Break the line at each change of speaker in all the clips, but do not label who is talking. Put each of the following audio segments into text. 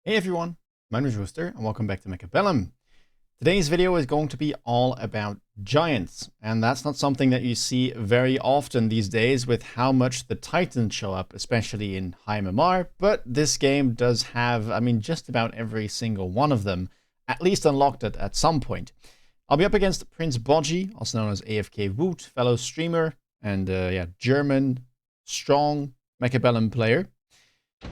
Hey everyone, my name is Rooster and welcome back to Mechabellum. Today's video is going to be all about giants, and that's not something that you see very often these days with how much the Titans show up, especially in high MMR, but this game does have, just about every single one of them, at least unlocked at some point. I'll be up against Prince Bodgy, also known as AFK Woot, fellow streamer, and German, strong Mechabellum player.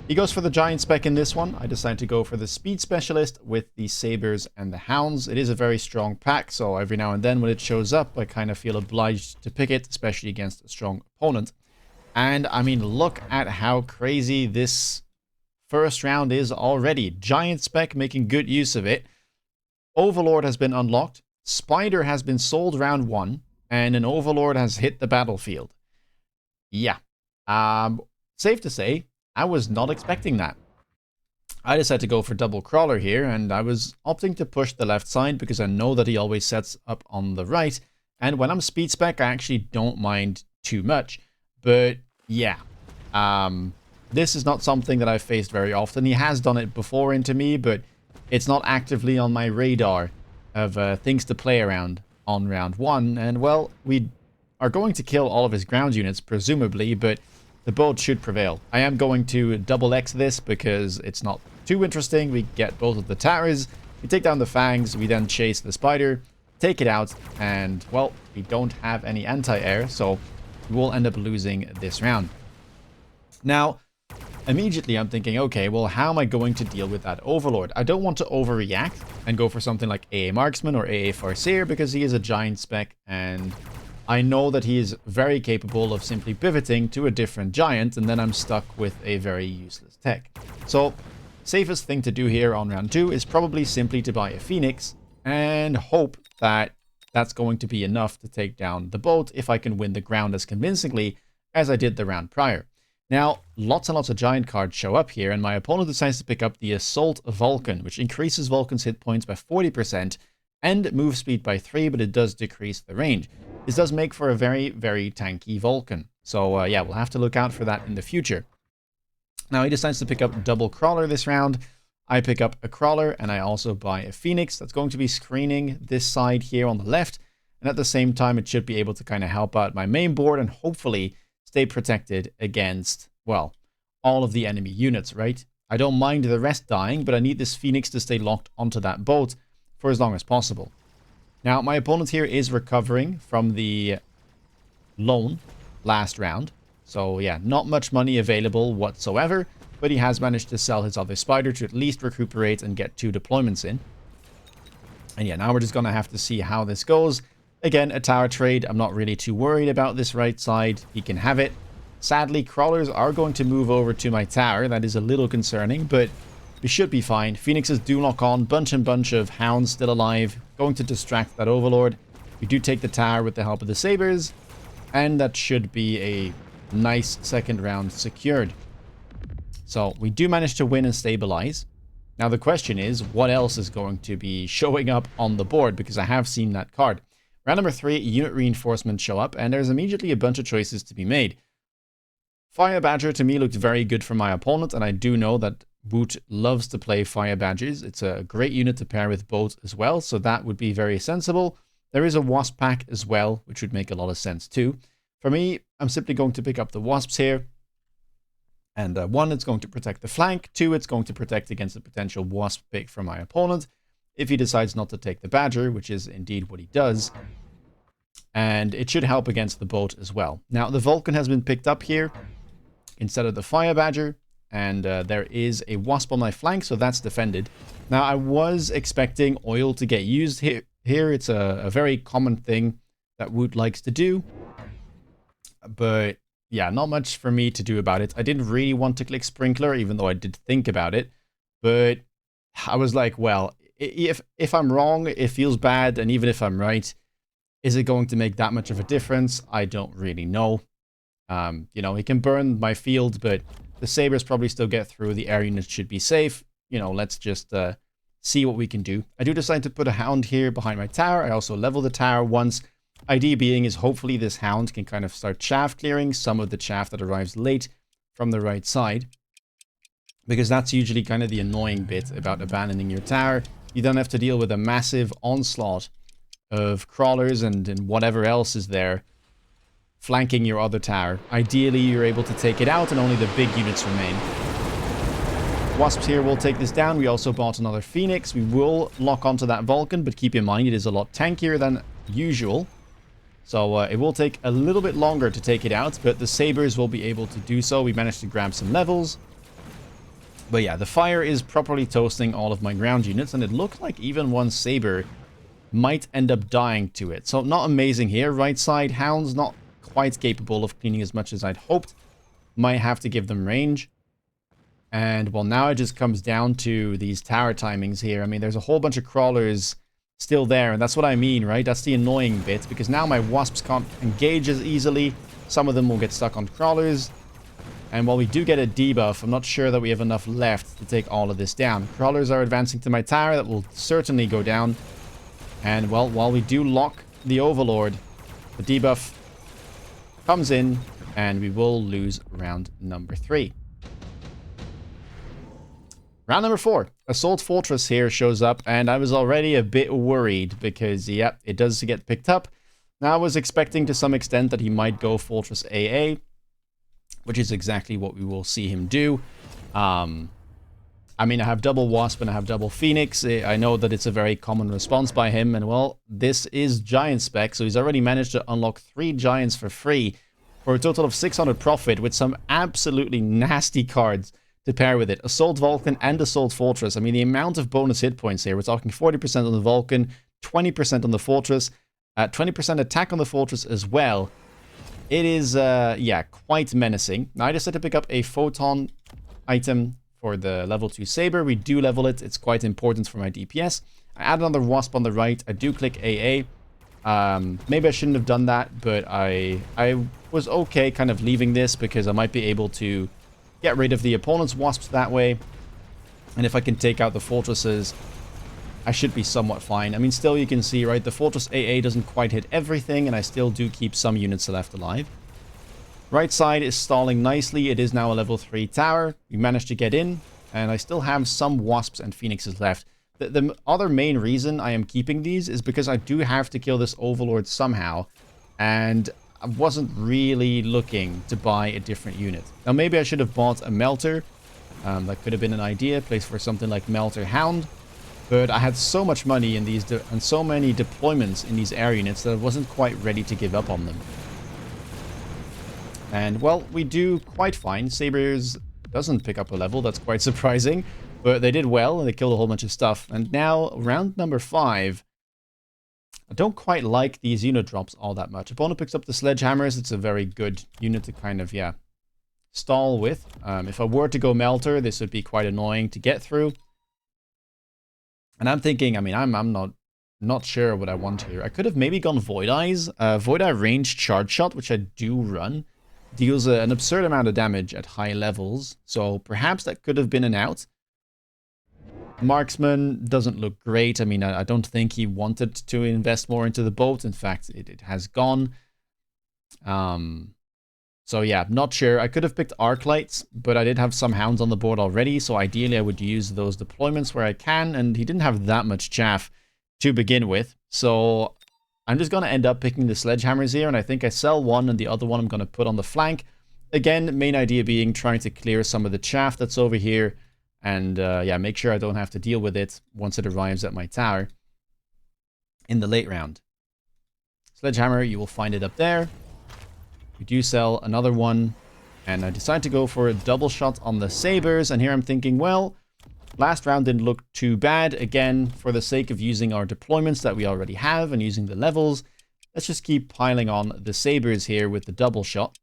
He goes for the giant spec in this one. I decided to go for the speed specialist with the sabers and the hounds. It is a very strong pack, so every now and then when it shows up, I kind of feel obliged to pick it, especially against a strong opponent. And I mean, look at how crazy this first round is already. Giant spec making good use of it. Overlord has been unlocked. Spider has been sold round 1, and an Overlord has hit the battlefield. Yeah. Safe to say, I was not expecting that. I decided to go for double crawler here, and I was opting to push the left side because I know that he always sets up on the right. And when I'm speed spec, I actually don't mind too much. But yeah, this is not something that I've faced very often. He has done it before into me, but it's not actively on my radar of things to play around on round 1. And well, we are going to kill all of his ground units, presumably, but the boat should prevail. I am going to double X this because it's not too interesting. We get both of the towers, we take down the fangs, we then chase the spider, take it out, and, well, we don't have any anti-air, so we will end up losing this round. Now, immediately I'm thinking, okay, well, how am I going to deal with that Overlord? I don't want to overreact and go for something like AA Marksman or AA Farseer because he is a giant spec, and I know that he is very capable of simply pivoting to a different giant, and then I'm stuck with a very useless tech. So, safest thing to do here on round 2 is probably simply to buy a Phoenix and hope that that's going to be enough to take down the boat if I can win the ground as convincingly as I did the round prior. Now, lots and lots of giant cards show up here, and my opponent decides to pick up the Assault Vulcan, which increases Vulcan's hit points by 40% and move speed by 3, but it does decrease the range. This does make for a very, very tanky Vulcan. So yeah, we'll have to look out for that in the future. Now he decides to pick up double crawler this round. I pick up a crawler and I also buy a Phoenix that's going to be screening this side here on the left. And at the same time, it should be able to kind of help out my main board and hopefully stay protected against, well, all of the enemy units, right? I don't mind the rest dying, but I need this Phoenix to stay locked onto that boat for as long as possible. Now, my opponent here is recovering from the loan last round. So, yeah, not much money available whatsoever. But he has managed to sell his other spider to at least recuperate and get 2 deployments in. And yeah, now we're just going to have to see how this goes. Again, a tower trade. I'm not really too worried about this right side. He can have it. Sadly, crawlers are going to move over to my tower. That is a little concerning, but we should be fine. Phoenixes do lock on. Bunch of hounds still alive. Going to distract that Overlord. We do take the tower with the help of the sabers. And that should be a nice second round secured. So we do manage to win and stabilize. Now the question is, what else is going to be showing up on the board? Because I have seen that card. Round number 3, unit reinforcements show up. And there's immediately a bunch of choices to be made. Fire Badger to me looked very good for my opponent. And I do know that Woot loves to play Fire Badgers. It's a great unit to pair with both as well, so that would be very sensible. There is a Wasp pack as well, which would make a lot of sense too. For me, I'm simply going to pick up the Wasps here. And 1, it's going to protect the flank. 2, it's going to protect against a potential Wasp pick from my opponent if he decides not to take the Badger, which is indeed what he does. And it should help against the boat as well. Now, the Vulcan has been picked up here instead of the Fire Badger. And there is a Wasp on my flank, so that's defended. Now, I was expecting oil to get used here. It's a very common thing that Woot likes to do. But, yeah, not much for me to do about it. I didn't really want to click Sprinkler, even though I did think about it. But I was like, well, if I'm wrong, it feels bad. And even if I'm right, is it going to make that much of a difference? I don't really know. You know, he can burn my field, but the sabers probably still get through. The air units should be safe. You know, let's just see what we can do. I do decide to put a hound here behind my tower. I also level the tower once. Idea being is hopefully this hound can kind of start chaff clearing some of the chaff that arrives late from the right side. because that's usually kind of the annoying bit about abandoning your tower. You don't have to deal with a massive onslaught of crawlers and whatever else is there flanking your other tower. Ideally, you're able to take it out and only the big units remain. Wasps here will take this down. We also bought another Phoenix. We will lock onto that Vulcan, but keep in mind it is a lot tankier than usual. So it will take a little bit longer to take it out, but the Sabers will be able to do so. We managed to grab some levels. But yeah, the fire is properly toasting all of my ground units, and it looked like even one Saber might end up dying to it. So not amazing here. Right side, Hounds not quite capable of cleaning as much as I'd hoped. Might have to give them range. And well, now it just comes down to these tower timings here. I mean, there's a whole bunch of crawlers still there, and that's what I mean, right? That's the annoying bit, because now my Wasps can't engage as easily. Some of them will get stuck on crawlers. And while we do get a debuff, I'm not sure that we have enough left to take all of this down. Crawlers are advancing to my tower. That will certainly go down. And, well, while we do lock the Overlord, the debuff comes in, and we will lose round number 3. Round number 4. Assault Fortress here shows up, and I was already a bit worried because, yep, it does get picked up. Now, I was expecting to some extent that he might go Fortress AA, which is exactly what we will see him do. I mean, I have double Wasp and I have double Phoenix. I know that it's a very common response by him, and well, this is Giant spec, so he's already managed to unlock 3 Giants for free for a total of 600 profit with some absolutely nasty cards to pair with it. Assault Vulcan and Assault Fortress. I mean, the amount of bonus hit points here, we're talking 40% on the Vulcan, 20% on the Fortress, 20% attack on the Fortress as well. It is, yeah, quite menacing. Now, I decided to pick up a Photon item for the level 2 Saber. We do level it. It's quite important for my DPS. I add another Wasp on the right. I do click AA. Maybe I shouldn't have done that, but I was okay kind of leaving this because I might be able to get rid of the opponent's Wasps that way. And if I can take out the Fortresses, I should be somewhat fine. I mean, still you can see, right, the Fortress AA doesn't quite hit everything, and I still do keep some units left alive. Right side is stalling nicely. It is now a level 3 tower. We managed to get in, and I still have some Wasps and Phoenixes left. The other main reason I am keeping these is because I do have to kill this Overlord somehow, and I wasn't really looking to buy a different unit. Now, maybe I should have bought a Melter. That could have been an idea, placed for something like Melter Hound. But I had so much money in these and so many deployments in these air units that I wasn't quite ready to give up on them. And, well, we do quite fine. Sabers doesn't pick up a level. That's quite surprising. But they did well, and they killed a whole bunch of stuff. And now, round number 5. I don't quite like these unit drops all that much. Opponent picks up the Sledgehammers. It's a very good unit to kind of, yeah, stall with. If I were to go Melter, this would be quite annoying to get through. And I'm thinking, I mean, I'm not sure what I want here. I could have maybe gone Void Eyes. Void Eye ranged charge shot, which I do run, deals an absurd amount of damage at high levels. So perhaps that could have been an out. Marksman doesn't look great. I mean, I don't think he wanted to invest more into the boat. In fact, it has gone. So yeah, not sure. I could have picked Arc Lights, but I did have some Hounds on the board already, so ideally I would use those deployments where I can, and he didn't have that much chaff to begin with. So I'm just going to end up picking the Sledgehammers here, and I think I sell one, and the other one I'm going to put on the flank. Again, main idea being trying to clear some of the chaff that's over here, and yeah, make sure I don't have to deal with it once it arrives at my tower in the late round. Sledgehammer, you will find it up there. We do sell another one, and I decide to go for a double shot on the Sabers, and here I'm thinking, well, last round didn't look too bad. Again, for the sake of using our deployments that we already have and using the levels, let's just keep piling on the Sabers here with the double shot.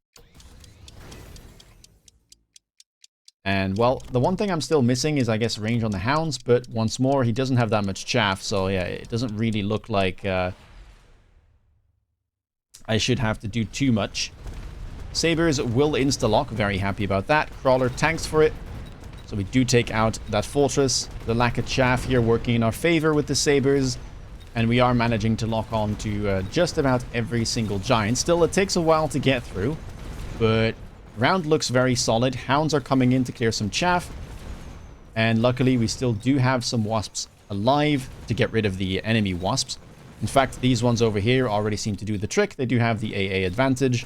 And, well, the one thing I'm still missing is, I guess, range on the Hounds, but once more, he doesn't have that much chaff, so yeah, it doesn't really look like I should have to do too much. Sabers will insta-lock, very happy about that. Crawler tanks for it, so we do take out that Fortress. The lack of chaff here working in our favor with the Sabers, and we are managing to lock on to just about every single Giant. Still, it takes a while to get through, but round looks very solid. Hounds are coming in to clear some chaff. And luckily, we still do have some wasps alive to get rid of the enemy wasps. In fact, these ones over here already seem to do the trick. They do have the AA advantage.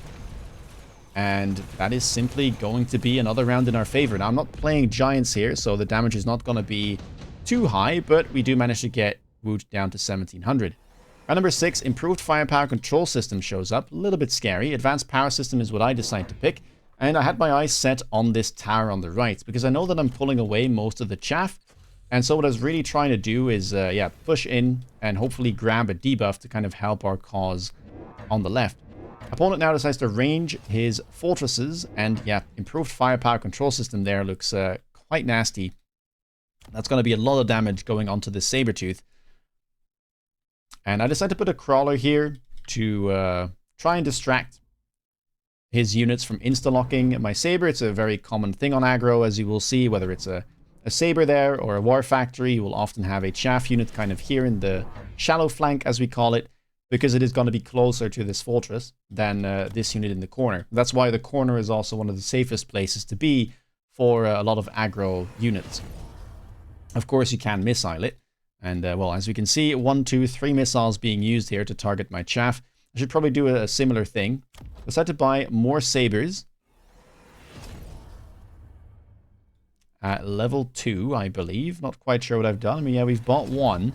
And that is simply going to be another round in our favor. Now, I'm not playing giants here, so the damage is not going to be too high, but we do manage to get Woot down to 1700. Round number 6, improved firepower control system shows up. A little bit scary. Advanced power system is what I decide to pick. And I had my eyes set on this tower on the right, because I know that I'm pulling away most of the chaff. And so what I was really trying to do is, push in and hopefully grab a debuff to kind of help our cause on the left. Opponent now decides to range his fortresses, and yeah, improved firepower control system there looks quite nasty. That's going to be a lot of damage going onto the Sabertooth. And I decided to put a crawler here to try and distract his units from insta-locking my Saber. It's a very common thing on aggro, as you will see, whether it's a Saber there or a War Factory. You will often have a chaff unit kind of here in the shallow flank, as we call it, because it is going to be closer to this fortress than this unit in the corner. That's why the corner is also one of the safest places to be for a lot of aggro units. Of course, you can missile it. And, well, as we can see, 1, 2, 3 missiles being used here to target my chaff. I should probably do a similar thing. Decided to buy more Sabers. At level 2, I believe. Not quite sure what I've done. I mean, yeah, we've bought one.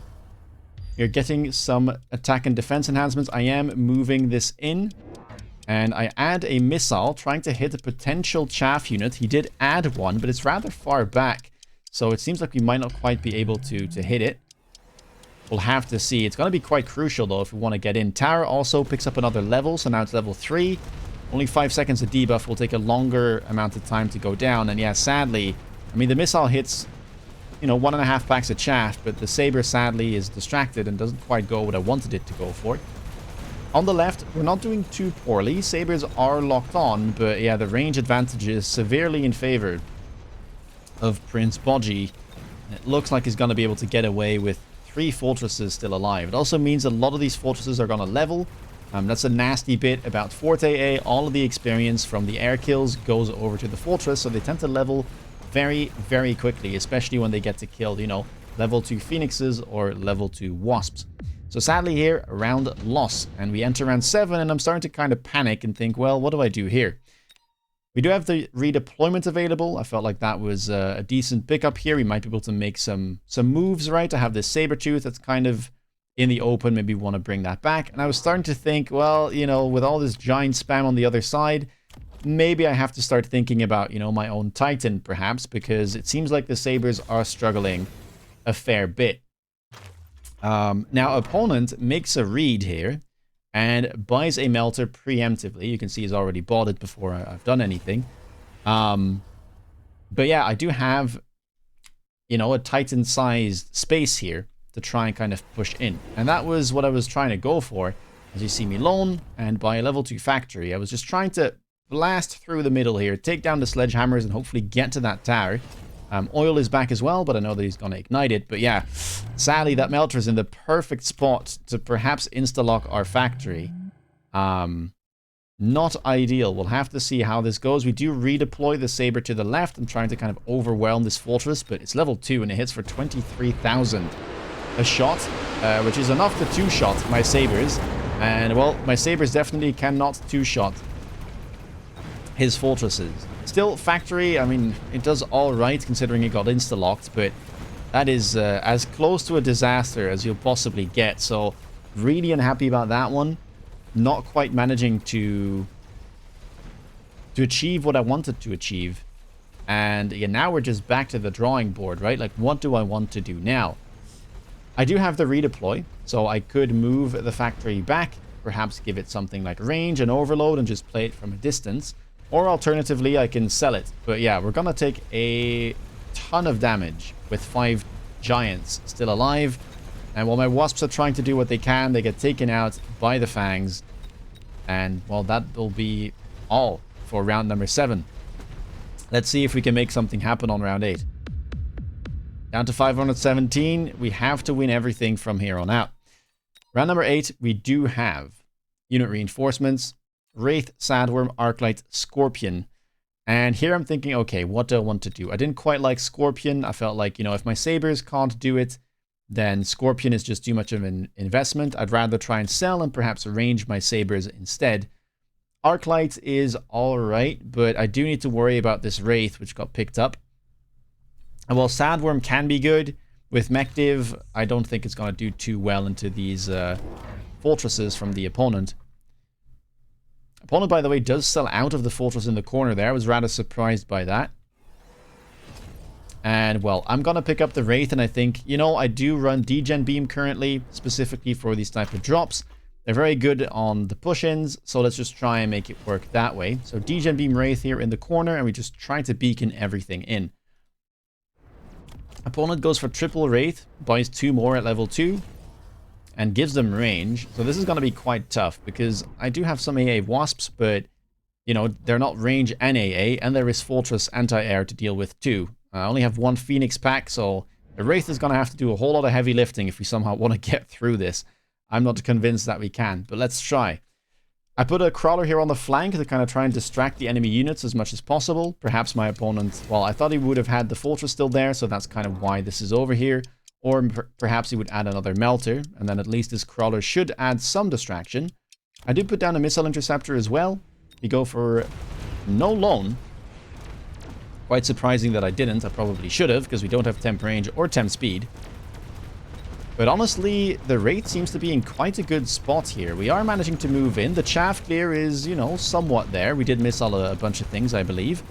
You're getting some attack and defense enhancements. I am moving this in. And I add a missile, trying to hit a potential chaff unit. He did add one, but it's rather far back. So it seems like we might not quite be able to hit it. We'll have to see. It's going to be quite crucial, though, if we want to get in. Tower also picks up another level, so now it's level 3. Only 5 seconds of debuff will take a longer amount of time to go down. And yeah, sadly, I mean, the missile hits, you know, 1.5 packs of chaff, but the Saber, sadly, is distracted and doesn't quite go what I wanted it to go for. On the left, we're not doing too poorly. Sabers are locked on, but yeah, the range advantage is severely in favor of Prince Bodji. It looks like he's going to be able to get away with 3 fortresses still alive. It also means a lot of these fortresses are going to level. That's a nasty bit about Fort AA. All of the experience from the air kills goes over to the fortress, so they tend to level very, very quickly, especially when they get to kill, you know, level 2 phoenixes or level 2 wasps. So sadly here, round loss, and we enter round 7, and I'm starting to kind of panic and think, well, what do I do here? We do have the redeployment available. I felt like that was a decent pickup here. We might be able to make some moves, right? To have this Sabertooth that's kind of in the open. Maybe we want to bring that back. And I was starting to think, well, you know, with all this giant spam on the other side, maybe I have to start thinking about, you know, my own Titan, perhaps, because it seems like the Sabers are struggling a fair bit. Now, opponent makes a read here and buys a melter preemptively. You can see he's already bought it before I've done anything. But yeah, I do have, you know, a Titan-sized space here to try and kind of push in. And that was what I was trying to go for. As you see me lone and buy a level 2 factory. I was just trying to blast through the middle here, take down the sledgehammers and hopefully get to that tower. Oil is back as well, but I know that he's going to ignite it. But yeah, sadly, that melter is in the perfect spot to perhaps insta-lock our factory. Not ideal. We'll have to see how this goes. We do redeploy the Saber to the left. I'm trying to kind of overwhelm this fortress, but it's level 2 and it hits for 23,000 a shot, which is enough to two-shot my Sabers. And, well, my Sabers definitely cannot two-shot his fortresses. Still, factory, I mean, it does all right considering it got insta-locked, but that is as close to a disaster as you'll possibly get. So, really unhappy about that one. Not quite managing to achieve what I wanted to achieve. And yeah, now we're just back to the drawing board, right? Like, what do I want to do now? I do have the redeploy, so I could move the factory back, perhaps give it something like range and overload and just play it from a distance. Or alternatively, I can sell it. But yeah, we're going to take a ton of damage with 5 giants still alive. And while my wasps are trying to do what they can, they get taken out by the fangs. And, well, that will be all for round number 7. Let's see if we can make something happen on round 8. Down to 517. We have to win everything from here on out. Round number 8, we do have unit reinforcements. Wraith, Sandworm, Arclight, Scorpion. And here I'm thinking, okay, what do I want to do? I didn't quite like Scorpion. I felt like, you know, if my sabers can't do it, then Scorpion is just too much of an investment. I'd rather try and sell and perhaps arrange my sabers instead. Arclight is alright, but I do need to worry about this Wraith, which got picked up. And while Sandworm can be good, with Mech Div, I don't think it's going to do too well into these fortresses from the opponent. Opponent, by the way, does sell out of the fortress in the corner there. I was rather surprised by that. And, well, I'm going to pick up the Wraith, and I think, you know, I do run Degen Beam currently, specifically for these type of drops. They're very good on the push-ins, so let's just try and make it work that way. So Degen Beam Wraith here in the corner, and we just try to beacon everything in. Opponent goes for triple Wraith, buys 2 more at level 2, and gives them range. So this is going to be quite tough, because I do have some AA Wasps, but, you know, they're not range and AA, and there is Fortress Anti-Air to deal with too. I only have 1 Phoenix pack, so the Wraith is going to have to do a whole lot of heavy lifting if we somehow want to get through this. I'm not convinced that we can, but let's try. I put a Crawler here on the flank to kind of try and distract the enemy units as much as possible. Perhaps my opponent, well, I thought he would have had the Fortress still there, so that's kind of why this is over here. Or perhaps he would add another Melter, and then at least this Crawler should add some distraction. I did put down a Missile Interceptor as well. We go for no Lone. Quite surprising that I didn't. I probably should have, because we don't have temp range or temp speed. But honestly, the Wraith seems to be in quite a good spot here. We are managing to move in. The chaff clear is, you know, somewhat there. We did miss a bunch of things, I believe.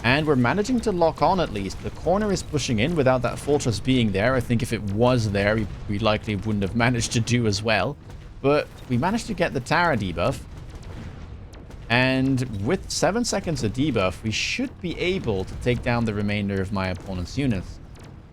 And we're managing to lock on at least. The corner is pushing in without that fortress being there. I think if it was there, we likely wouldn't have managed to do as well. But we managed to get the Tara debuff. And with 7 seconds of debuff, we should be able to take down the remainder of my opponent's units.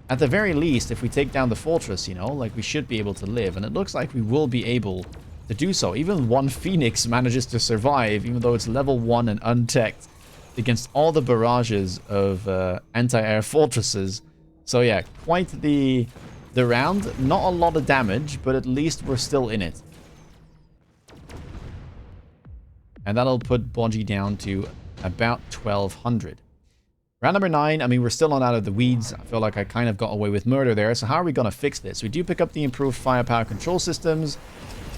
At the very least, if we take down the fortress, you know, like, we should be able to live. And it looks like we will be able to do so. Even 1 Phoenix manages to survive, even though it's level 1 and untech'd, against all the barrages of anti-air fortresses. So yeah, quite the round. Not a lot of damage, but at least we're still in it. And that'll put Bodgy down to about 1200. Round number 9, I mean, we're still not out of the weeds. I feel like I kind of got away with murder there. So how are we going to fix this? We do pick up the improved firepower control systems.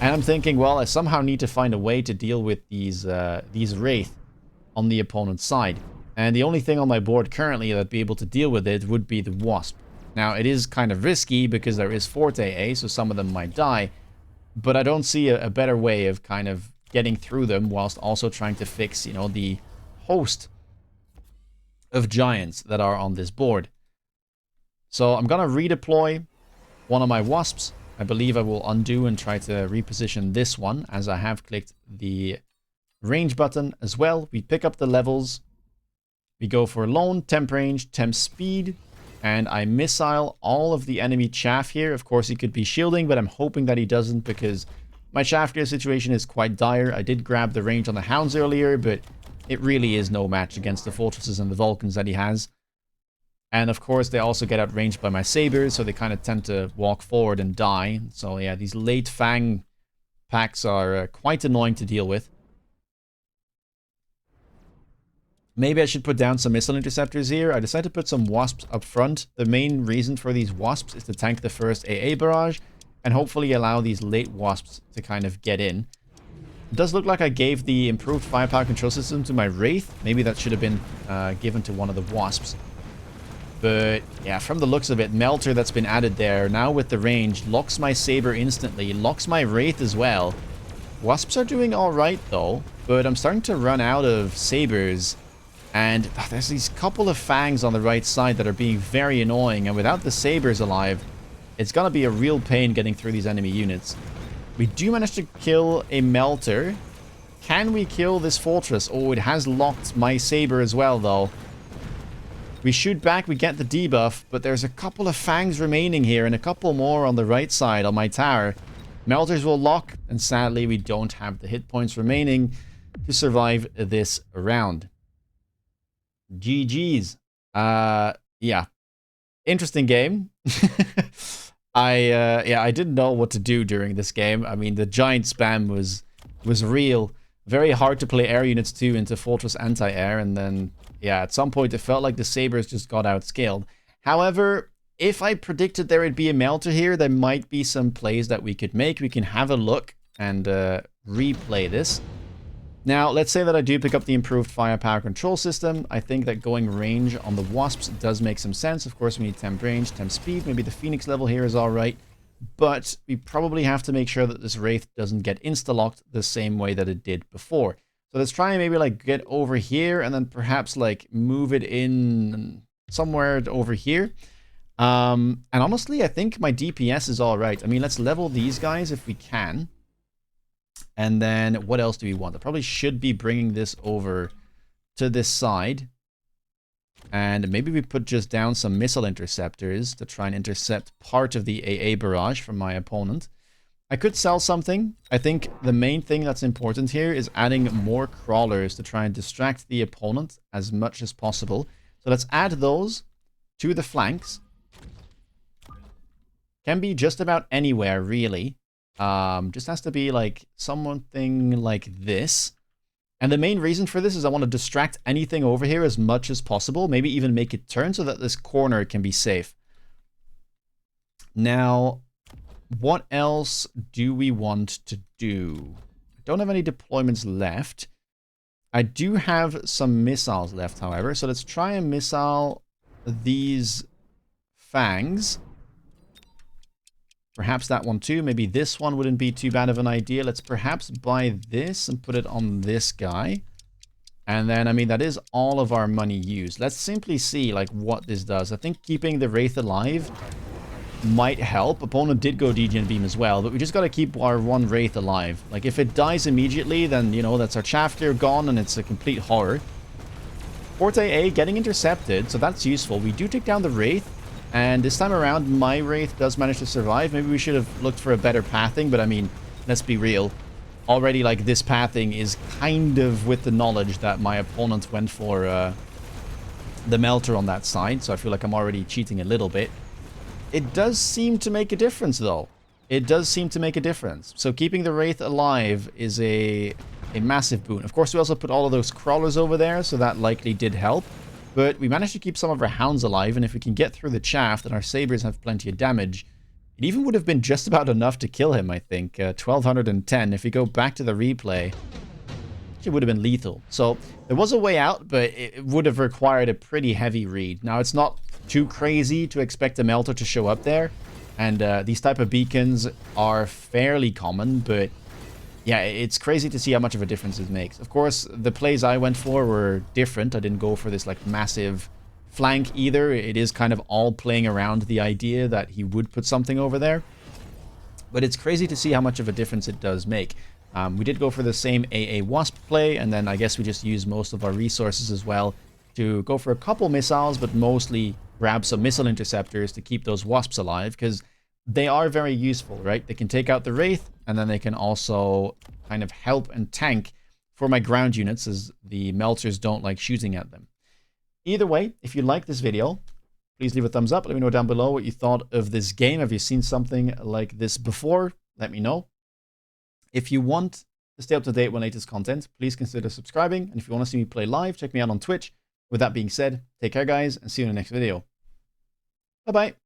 And I'm thinking, well, I somehow need to find a way to deal with these Wraith on the opponent's side. And the only thing on my board currently that'd be able to deal with it would be the Wasp. Now, it is kind of risky because there is Fort AA, so some of them might die. But I don't see a better way of kind of getting through them whilst also trying to fix, you know, the host of giants that are on this board. So I'm going to redeploy one of my Wasps. I believe I will undo and try to reposition this one, as I have clicked the range button as well. We pick up the levels. We go for lone, temp range, temp speed, and I missile all of the enemy chaff here. Of course, he could be shielding, but I'm hoping that he doesn't, because my chaff clear situation is quite dire. I did grab the range on the hounds earlier, but it really is no match against the fortresses and the Vulcans that he has. And of course, they also get outranged by my sabers, so they kind of tend to walk forward and die. So yeah, these late Fang packs are quite annoying to deal with. Maybe I should put down some missile interceptors here. I decided to put some Wasps up front. The main reason for these Wasps is to tank the first AA barrage and hopefully allow these late Wasps to kind of get in. It does look like I gave the improved firepower control system to my Wraith. Maybe that should have been given to one of the Wasps. But yeah, from the looks of it, Melter that's been added there, now with the range, locks my Saber instantly, locks my Wraith as well. Wasps are doing alright though, but I'm starting to run out of Sabers. And there's these couple of Fangs on the right side that are being very annoying, and without the Sabers alive, it's gonna be a real pain getting through these enemy units. We do manage to kill a Melter. Can we kill this fortress? Oh, it has locked my Saber as well, though. We shoot back, we get the debuff, but there's a couple of Fangs remaining here, and a couple more on the right side on my tower. Melters will lock, and sadly, we don't have the hit points remaining to survive this round. GG's. Yeah. Interesting game. I didn't know what to do during this game. I mean, the giant spam was real. Very hard to play air units too into Fortress Anti-Air, and then, yeah, at some point it felt like the Sabres just got outscaled. However, if I predicted there would be a melter here, there might be some plays that we could make. We can have a look and replay this. Now, let's say that I do pick up the improved firepower control system. I think that going range on the Wasps does make some sense. Of course, we need temp range, temp speed. Maybe the Phoenix level here is all right. But we probably have to make sure that this Wraith doesn't get insta-locked the same way that it did before. So let's try and maybe like get over here and then perhaps like move it in somewhere over here. And honestly, I think my DPS is all right. I mean, let's level these guys if we can. And then what else do we want? I probably should be bringing this over to this side. And maybe we put just down some missile interceptors to try and intercept part of the AA barrage from my opponent. I could sell something. I think the main thing that's important here is adding more crawlers to try and distract the opponent as much as possible. So let's add those to the flanks. Can be just about anywhere, really. Just has to be like something like this. And the main reason for this is I want to distract anything over here as much as possible. Maybe even make it turn so that this corner can be safe. Now, what else do we want to do? I don't have any deployments left. I do have some missiles left, however. So let's try and missile these fangs. Perhaps that one too. Maybe this one wouldn't be too bad of an idea. Let's perhaps buy this and put it on this guy. And then, I mean, that is all of our money used. Let's simply see, like, what this does. I think keeping the Wraith alive might help. Opponent did go DGN Beam as well, but we just got to keep our one Wraith alive. Like, if it dies immediately, then, you know, that's our chaff gear gone and it's a complete horror. Forte A getting intercepted, so that's useful. We do take down the Wraith. And this time around, my Wraith does manage to survive. Maybe we should have looked for a better pathing, but I mean, let's be real. Already, like, this pathing is kind of with the knowledge that my opponent went for the Melter on that side, so I feel like I'm already cheating a little bit. It does seem to make a difference, though. It does seem to make a difference. So keeping the Wraith alive is a massive boon. Of course, we also put all of those crawlers over there, so that likely did help. But we managed to keep some of our hounds alive, and if we can get through the chaff, then our sabers have plenty of damage. It even would have been just about enough to kill him, I think. 1210. If we go back to the replay, it would have been lethal. So there was a way out, but it would have required a pretty heavy read. Now, it's not too crazy to expect a melter to show up there, and these type of beacons are fairly common, but yeah, it's crazy to see how much of a difference it makes. Of course, the plays I went for were different. I didn't go for this like massive flank either. It is kind of all playing around the idea that he would put something over there. But it's crazy to see how much of a difference it does make. We did go for the same AA Wasp play, and then I guess we just used most of our resources as well to go for a couple missiles, but mostly grab some missile interceptors to keep those Wasps alive, because they are very useful, right? They can take out the Wraith, and then they can also kind of help and tank for my ground units, as the Melters don't like shooting at them. Either way, if you like this video, please leave a thumbs up. Let me know down below what you thought of this game. Have you seen something like this before? Let me know. If you want to stay up to date with latest content, please consider subscribing. And if you want to see me play live, check me out on Twitch. With that being said, take care, guys, and see you in the next video. Bye-bye.